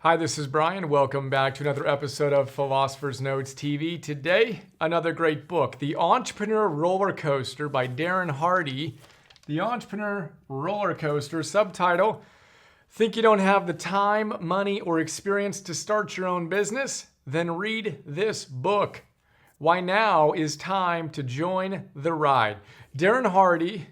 Hi, this is Brian. Welcome back to another episode of Philosopher's Notes TV. Today, another great book, The Entreprenuer Roller Coaster by Darren Hardy. The Entreprenuer Roller Coaster, subtitle, Think you don't have the time, money, or experience to start your own business? Then read this book. Why now is time to join the ride. Darren Hardy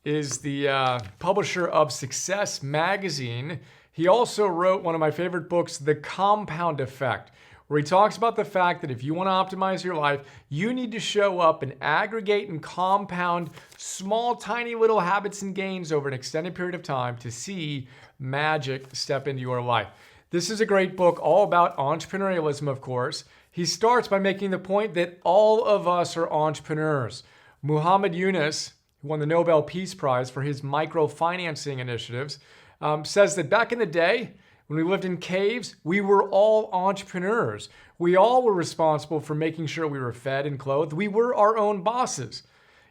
is the publisher of Success Magazine. He also wrote one of my favorite books, The Compound Effect, where he talks about the fact that if you want to optimize your life, you need to show up and aggregate and compound small, tiny little habits and gains over an extended period of time to see magic step into your life. This is a great book all about entrepreneurialism, of course. He starts by making the point that all of us are entrepreneurs. Muhammad Yunus, who won the Nobel Peace Prize for his microfinancing initiatives, says that back in the day, when we lived in caves, we were all entrepreneurs. We all were responsible for making sure we were fed and clothed. We were our own bosses.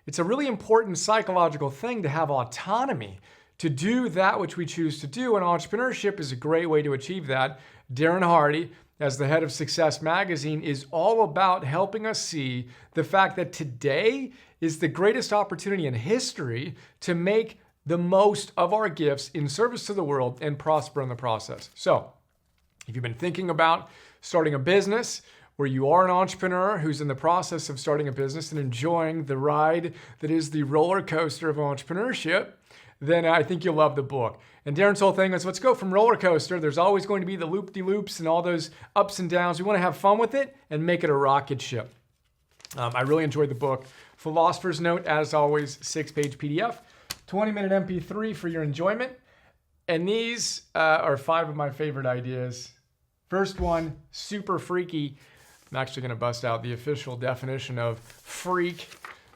It's a really important psychological thing to have autonomy, to do that which we choose to do, and entrepreneurship is a great way to achieve that. Darren Hardy, as the head of Success Magazine, is all about helping us see the fact that today is the greatest opportunity in history to make the most of our gifts in service to the world and prosper in the process. So, if you've been thinking about starting a business, where you are an entrepreneur who's in the process of starting a business and enjoying the ride that is the roller coaster of entrepreneurship, then I think you'll love the book. And Darren's whole thing is, let's go from roller coaster. There's always going to be the loop-de-loops and all those ups and downs. We want to have fun with it and make it a rocket ship. I really enjoyed the book. Philosopher's Note, as always, 6-page PDF. 20-minute MP3 for your enjoyment. And these are 5 of my favorite ideas. First one, super freaky. I'm actually going to bust out the official definition of freak.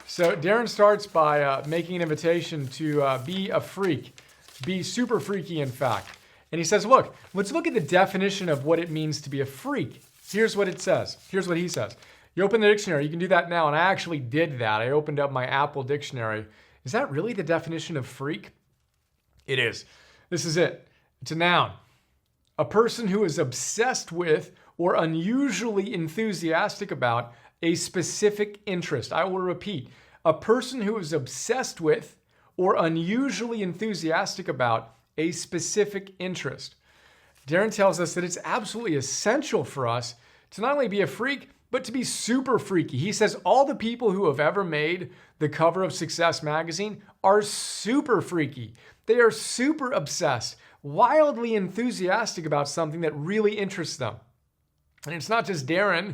So Darren starts by making an invitation to be a freak. Be super freaky, in fact. And he says, look, let's look at the definition of what it means to be a freak. Here's what it says. Here's what he says. You open the dictionary. You can do that now. And I actually did that. I opened up my Apple dictionary. Is that really the definition of freak? It is. This is it. It's a noun. A person who is obsessed with or unusually enthusiastic about a specific interest. I will repeat. A person who is obsessed with or unusually enthusiastic about a specific interest. Darren tells us that it's absolutely essential for us to not only be a freak, but to be super freaky. He says all the people who have ever made the cover of Success Magazine are super freaky. They are super obsessed, wildly enthusiastic about something that really interests them. And it's not just Darren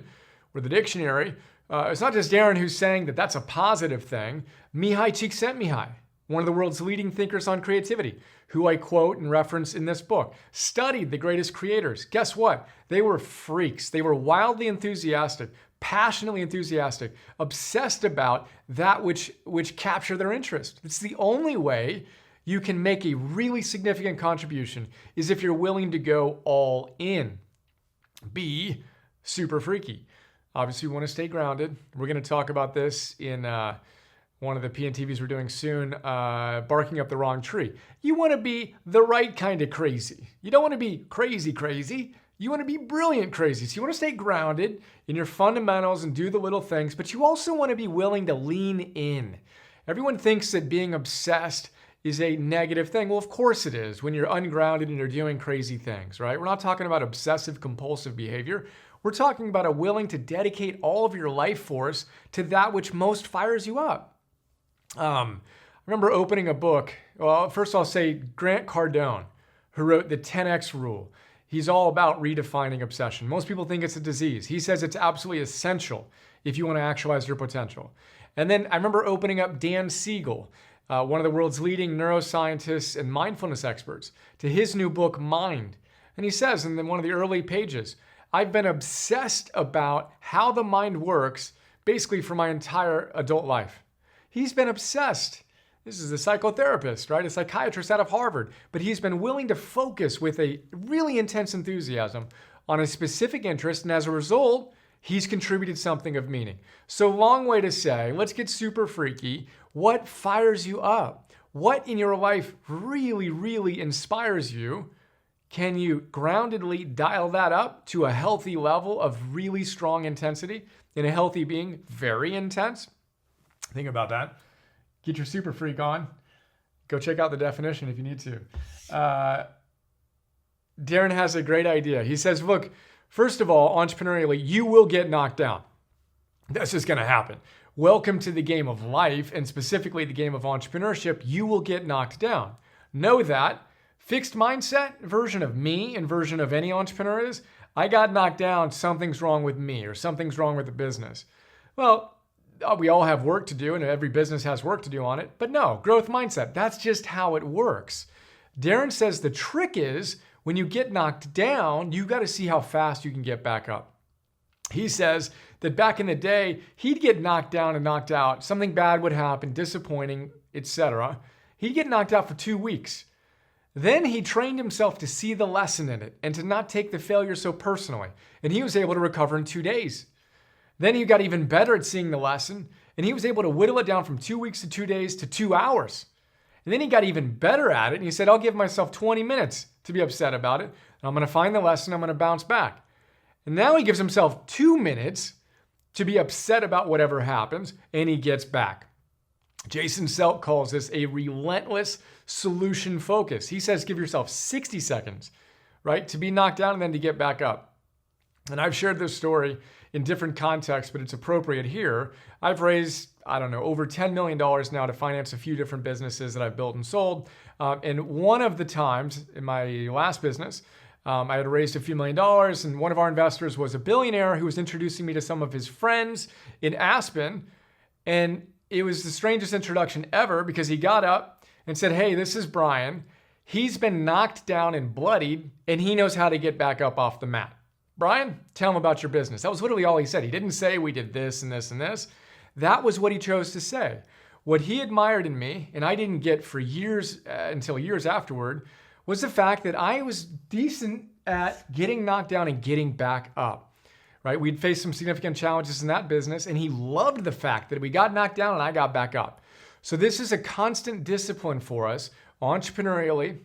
or the dictionary. It's not just Darren who's saying that that's a positive thing. Mihai Csikszentmihalyi, one of the world's leading thinkers on creativity, who I quote and reference in this book, studied the greatest creators. Guess what? They were freaks. They were wildly enthusiastic, passionately enthusiastic, obsessed about that which captured their interest. It's the only way you can make a really significant contribution is if you're willing to go all in. Be super freaky. Obviously, we want to stay grounded. We're going to talk about this in one of the PNTVs we're doing soon, barking up the wrong tree. You want to be the right kind of crazy. You don't want to be crazy crazy. You want to be brilliant crazy. So you want to stay grounded in your fundamentals and do the little things, but you also want to be willing to lean in. Everyone thinks that being obsessed is a negative thing. Well, of course it is when you're ungrounded and you're doing crazy things, right? We're not talking about obsessive compulsive behavior. We're talking about a willing to dedicate all of your life force to that which most fires you up. I remember opening a book. Well, first I'll say Grant Cardone, who wrote the 10X Rule. He's all about redefining obsession. Most people think it's a disease. He says it's absolutely essential if you want to actualize your potential. And then I remember opening up Dan Siegel, one of the world's leading neuroscientists and mindfulness experts, to his new book, Mind. And he says in one of the early pages, I've been obsessed about how the mind works basically for my entire adult life. He's been obsessed. This is a psychotherapist, right? A psychiatrist out of Harvard. But he's been willing to focus with a really intense enthusiasm on a specific interest. And as a result, he's contributed something of meaning. So long way to say, let's get super freaky. What fires you up? What in your life really, really inspires you? can you groundedly dial that up to a healthy level of really strong intensity? And a healthy being, very intense. Think about that. Get your super freak on. Go check out the definition if you need to. Darren has a great idea. He says, look, first of all, entrepreneurially, you will get knocked down. That's just going to happen. Welcome to the game of life, and specifically the game of entrepreneurship. You will get knocked down. Know that. Fixed mindset version of me and version of any entrepreneur is, I got knocked down, something's wrong with me or something's wrong with the business. Well, we all have work to do and every business has work to do on it, but no, growth mindset, that's just how it works. Darren says the trick is when you get knocked down, you got to see how fast you can get back up. He says that back in the day, he'd get knocked down and knocked out. Something bad would happen, disappointing, etc. He'd get knocked out for 2 weeks. Then he trained himself to see the lesson in it and to not take the failure so personally. And he was able to recover in 2 days. Then he got even better at seeing the lesson, and he was able to whittle it down from 2 weeks to 2 days to 2 hours. And then he got even better at it, and he said, I'll give myself 20 minutes to be upset about it. And I'm going to find the lesson, I'm going to bounce back. And now he gives himself 2 minutes to be upset about whatever happens, and he gets back. Jason Selk calls this a relentless solution focus. He says give yourself 60 seconds, right, to be knocked down and then to get back up. And I've shared this story in different contexts, but it's appropriate here. I've raised, over $10 million now to finance a few different businesses that I've built and sold. And one of the times in my last business, I had raised a few $1 million, and one of our investors was a billionaire who was introducing me to some of his friends in Aspen. And it was the strangest introduction ever because he got up and said, hey, this is Brian. He's been knocked down and bloodied, and he knows how to get back up off the mat. Brian, tell him about your business. That was literally all he said. He didn't say we did this and this and this. That was what he chose to say. What he admired in me, and I didn't get for years until years afterward, was the fact that I was decent at getting knocked down and getting back up. Right? We'd faced some significant challenges in that business, and he loved the fact that we got knocked down and I got back up. So this is a constant discipline for us entrepreneurially,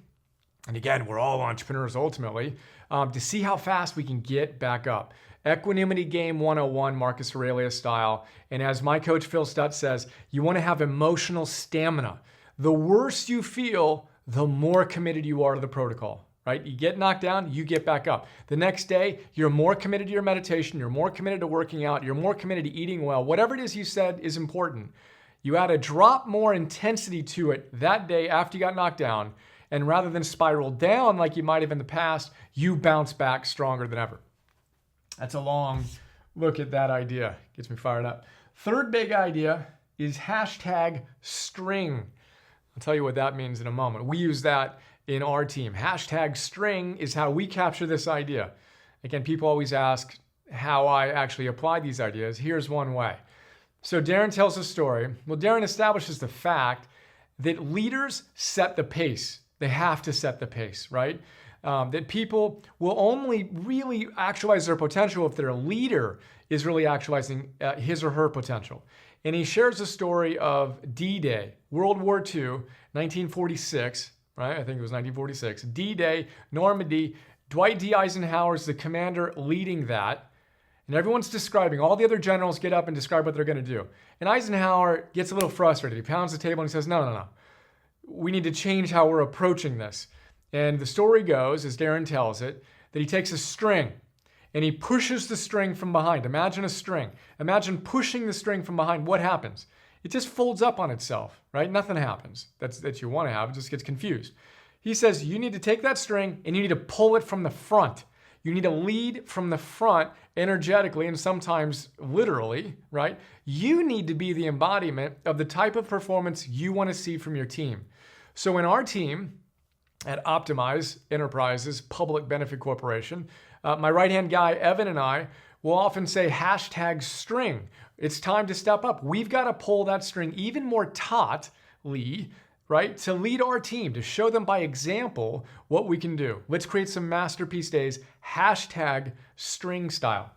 and again, we're all entrepreneurs ultimately, to see how fast we can get back up. Equanimity Game 101, Marcus Aurelius style. And as my coach Phil Stutz says, you want to have emotional stamina. The worse you feel, the more committed you are to the protocol. Right? You get knocked down, you get back up. The next day, you're more committed to your meditation, you're more committed to working out, you're more committed to eating well. Whatever it is you said is important. You add a drop more intensity to it that day after you got knocked down, and rather than spiral down like you might have in the past, you bounce back stronger than ever. That's a long look at that idea. Gets me fired up. Third big idea is #string. I'll tell you what that means in a moment. We use that in our team. #string is how we capture this idea. Again, people always ask how I actually apply these ideas. Here's one way. So Darren tells a story. Well, Darren establishes the fact that leaders set the pace. They have to set the pace, right? That people will only really actualize their potential if their leader is really actualizing his or her potential. And he shares the story of D-Day, World War II, 1946, right? I think it was 1946. D-Day, Normandy. Dwight D. Eisenhower is the commander leading that. And everyone's describing, all the other generals get up and describe what they're going to do. And Eisenhower gets a little frustrated. He pounds the table and he says, no. We need to change how we're approaching this. And the story goes, as Darren tells it, that he takes a string and he pushes the string from behind. Imagine a string. Imagine pushing the string from behind. What happens? It just folds up on itself, right? Nothing happens that you want to have. It just gets confused. He says you need to take that string and you need to pull it from the front. You need to lead from the front energetically and sometimes literally, right? You need to be the embodiment of the type of performance you want to see from your team. So in our team at Optimize Enterprises Public Benefit Corporation, my right-hand guy, Evan, and I will often say #string. It's time to step up. We've got to pull that string even more tautly, right? To lead our team, to show them by example what we can do. Let's create some masterpiece days, #string style.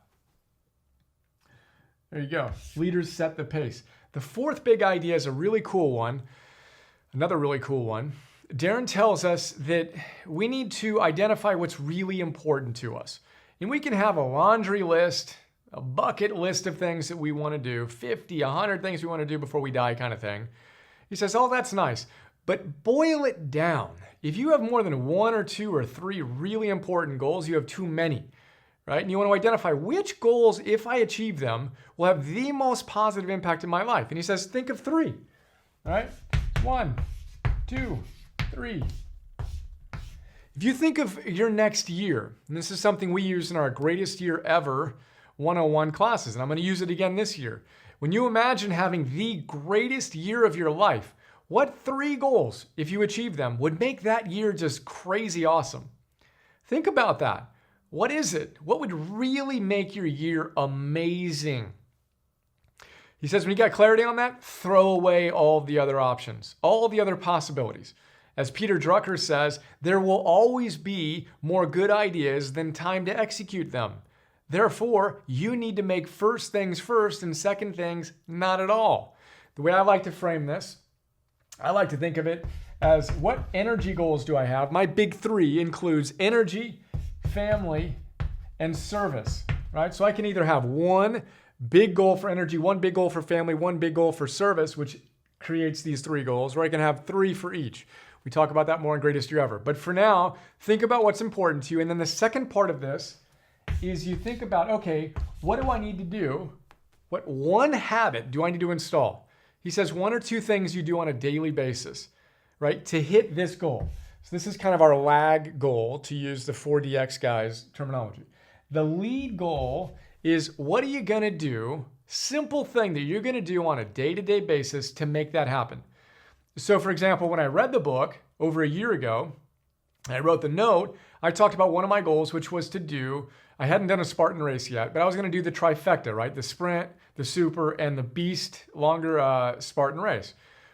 There you go. Leaders set the pace. The fourth big idea is a really cool one. Another really cool one. Darren tells us that we need to identify what's really important to us. And we can have a laundry list, a bucket list of things that we want to do, 50, 100 things we want to do before we die kind of thing. He says, oh, that's nice, but boil it down. If you have more than 1 or 2 or 3 really important goals, you have too many, right? And you want to identify which goals, if I achieve them, will have the most positive impact in my life. And he says, think of 3, all right? 1, 2, 3. If you think of your next year, and this is something we use in our Greatest Year Ever 101 classes, and I'm going to use it again this year. When you imagine having the greatest year of your life, what 3 goals, if you achieve them, would make that year just crazy awesome? Think about that. What is it? What would really make your year amazing? He says when you got clarity on that, throw away all the other options, all the other possibilities. As Peter Drucker says, there will always be more good ideas than time to execute them. Therefore, you need to make first things first and second things not at all. The way I like to frame this, I like to think of it as what energy goals do I have? My big 3 includes energy, family, and service, right? So I can either have 1 big goal for energy, 1 big goal for family, 1 big goal for service, which creates these 3 goals, or I can have 3 for each. We talk about that more in Greatest Year Ever. But for now, think about what's important to you. And then the second part of this is you think about, okay, what do I need to do? What 1 habit do I need to install? He says 1 or 2 things you do on a daily basis, right, to hit this goal. So this is kind of our lag goal, to use the 4DX guys' terminology. The lead goal is what are you going to do, simple thing that you're going to do on a day-to-day basis to make that happen. So for example, when I read the book over a year ago, and I wrote the note, I talked about one of my goals, which was to do, I hadn't done a Spartan race yet, but I was going to do the trifecta, right? The sprint, the super, and the beast longer Spartan race.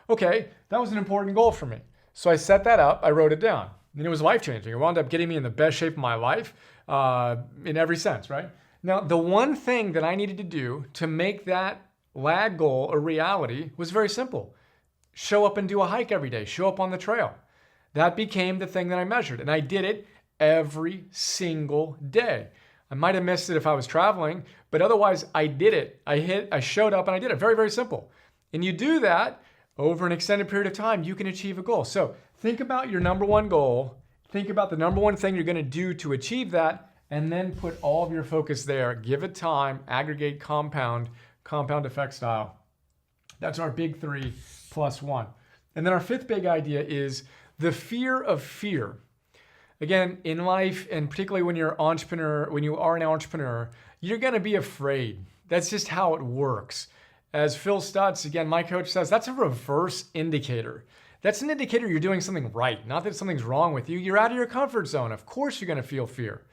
Okay, that was an important goal for me. So I set that up, I wrote it down, and it was life-changing. It wound up getting me in the best shape of my life in every sense, right? Now, the one thing that I needed to do to make that lag goal a reality was very simple. Show up and do a hike every day. Show up on the trail. That became the thing that I measured, and I did it every single day. I might have missed it if I was traveling, but otherwise I did it. I showed up and I did it. Very, very simple. And you do that over an extended period of time, you can achieve a goal. So think about your number 1 goal. Think about the number 1 thing you're going to do to achieve that, and then put all of your focus there. Give it time, aggregate, compound effect style. That's our big 3 plus 1. And then our 5th big idea is the fear of fear. Again, in life, and particularly when you are an entrepreneur, you're going to be afraid. That's just how it works. As Phil Stutz, again, my coach, says, that's a reverse indicator. That's an indicator you're doing something right, not that something's wrong with you. You're out of your comfort zone. Of course you're going to feel fear.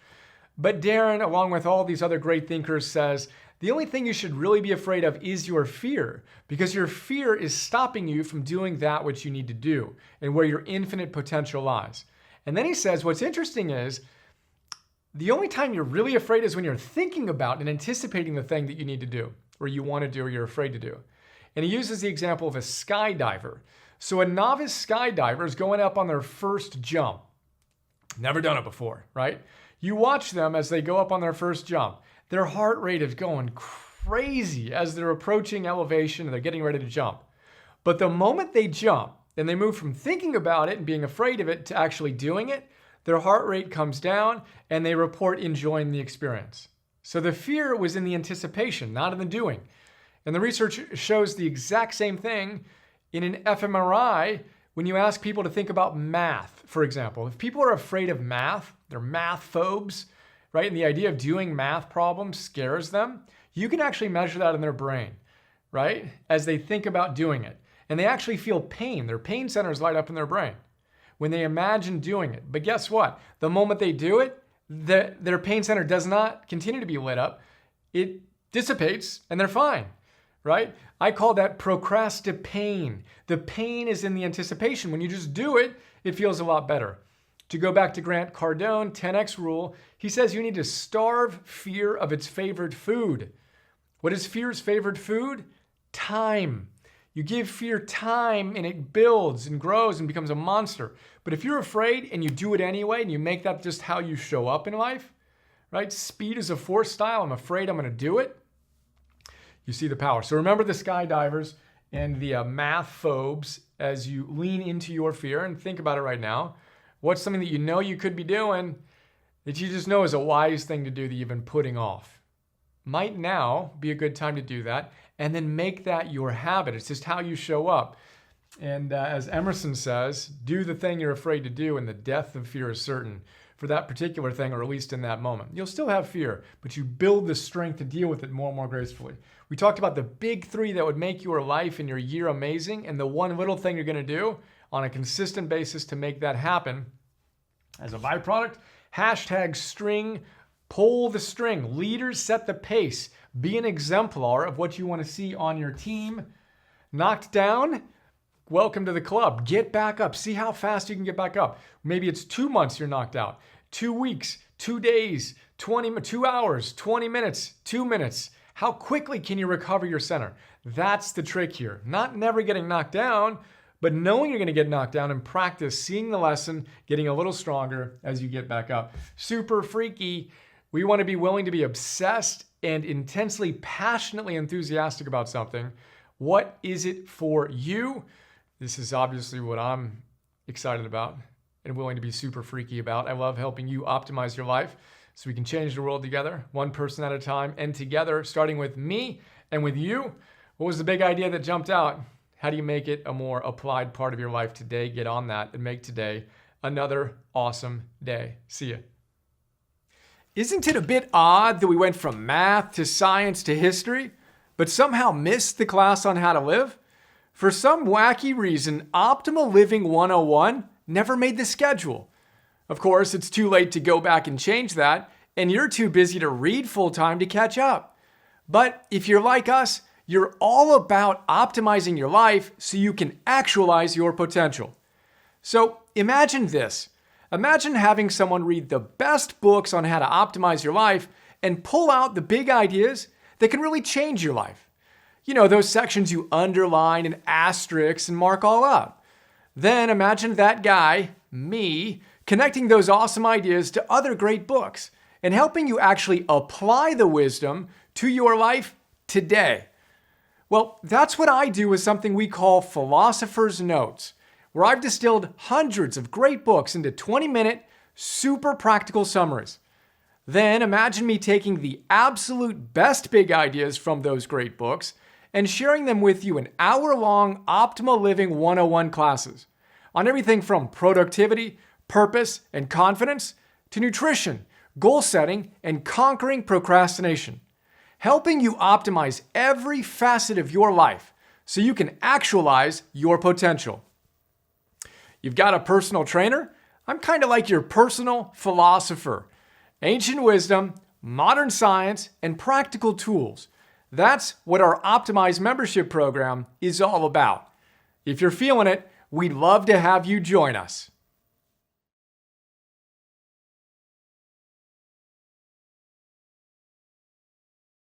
But Darren, along with all these other great thinkers, says, the only thing you should really be afraid of is your fear, because your fear is stopping you from doing that which you need to do and where your infinite potential lies. And then he says, what's interesting is the only time you're really afraid is when you're thinking about and anticipating the thing that you need to do, or you want to do, or you're afraid to do. And he uses the example of a skydiver. So a novice skydiver is going up on their first jump. Never done it before, right? You watch them as they go up on their first jump. Their heart rate is going crazy as they're approaching elevation and they're getting ready to jump. But the moment they jump and they move from thinking about it and being afraid of it to actually doing it, their heart rate comes down and they report enjoying the experience. So the fear was in the anticipation, not in the doing. And the research shows the exact same thing in an fMRI when you ask people to think about math, for example. If people are afraid of math, they're math phobes, right? And the idea of doing math problems scares them. You can actually measure that in their brain, right? As they think about doing it. And they actually feel pain. Their pain centers light up in their brain when they imagine doing it. But guess what? The moment they do it, their pain center does not continue to be lit up. It dissipates and they're fine, right? I call that procrastinating. The pain is in the anticipation. When you just do it, it feels a lot better. To go back to Grant Cardone, 10X rule, he says you need to starve fear of its favorite food. What is fear's favorite food? Time. You give fear time and it builds and grows and becomes a monster. But if you're afraid and you do it anyway and you make that just how you show up in life, right? Speed is a force style. I'm afraid I'm going to do it. You see the power. So remember the skydivers and the math phobes as you lean into your fear and think about it right now. What's something that you know you could be doing that you just know is a wise thing to do that you've been putting off? Might now be a good time to do that and then make that your habit. It's just how you show up. And as Emerson says, do the thing you're afraid to do and the death of fear is certain for that particular thing, or at least in that moment. You'll still have fear, but you build the strength to deal with it more and more gracefully. We talked about the big three that would make your life and your year amazing, and the one little thing you're gonna do on a consistent basis to make that happen. As a byproduct, #string, pull the string. Leaders set the pace. Be an exemplar of what you wanna see on your team. Knocked down? Welcome to the club. Get back up. See how fast you can get back up. Maybe it's 2 months you're knocked out, 2 weeks, 2 days, 2 hours, 20 minutes, 2 minutes. How quickly can you recover your center? That's the trick here. Not never getting knocked down, but knowing you're going to get knocked down and practice seeing the lesson, getting a little stronger as you get back up. Super freaky. We want to be willing to be obsessed and intensely, passionately enthusiastic about something. What is it for you? This is obviously what I'm excited about and willing to be super freaky about. I love helping you optimize your life so we can change the world together, one person at a time, and together, starting with me and with you. What was the big idea that jumped out? How do you make it a more applied part of your life today? Get on that and make today another awesome day. See ya. Isn't it a bit odd that we went from math to science to history, but somehow missed the class on how to live? For some wacky reason, Optimal Living 101 never made the schedule. Of course, it's too late to go back and change that, and you're too busy to read full-time to catch up. But if you're like us, you're all about optimizing your life so you can actualize your potential. So imagine this. Imagine having someone read the best books on how to optimize your life and pull out the big ideas that can really change your life. You know, those sections you underline and asterisk and mark all out. Then imagine that guy, me, connecting those awesome ideas to other great books and helping you actually apply the wisdom to your life today. Well, that's what I do with something we call Philosopher's Notes, where I've distilled hundreds of great books into 20-minute, super practical summaries. Then imagine me taking the absolute best big ideas from those great books and sharing them with you in hour-long Optimal Living 101 classes on everything from productivity, purpose, and confidence to nutrition, goal setting, and conquering procrastination, helping you optimize every facet of your life so you can actualize your potential. You've got a personal trainer? I'm kind of like your personal philosopher. Ancient wisdom, modern science, and practical tools. That's what our Optimize membership program is all about. If you're feeling it, we'd love to have you join us.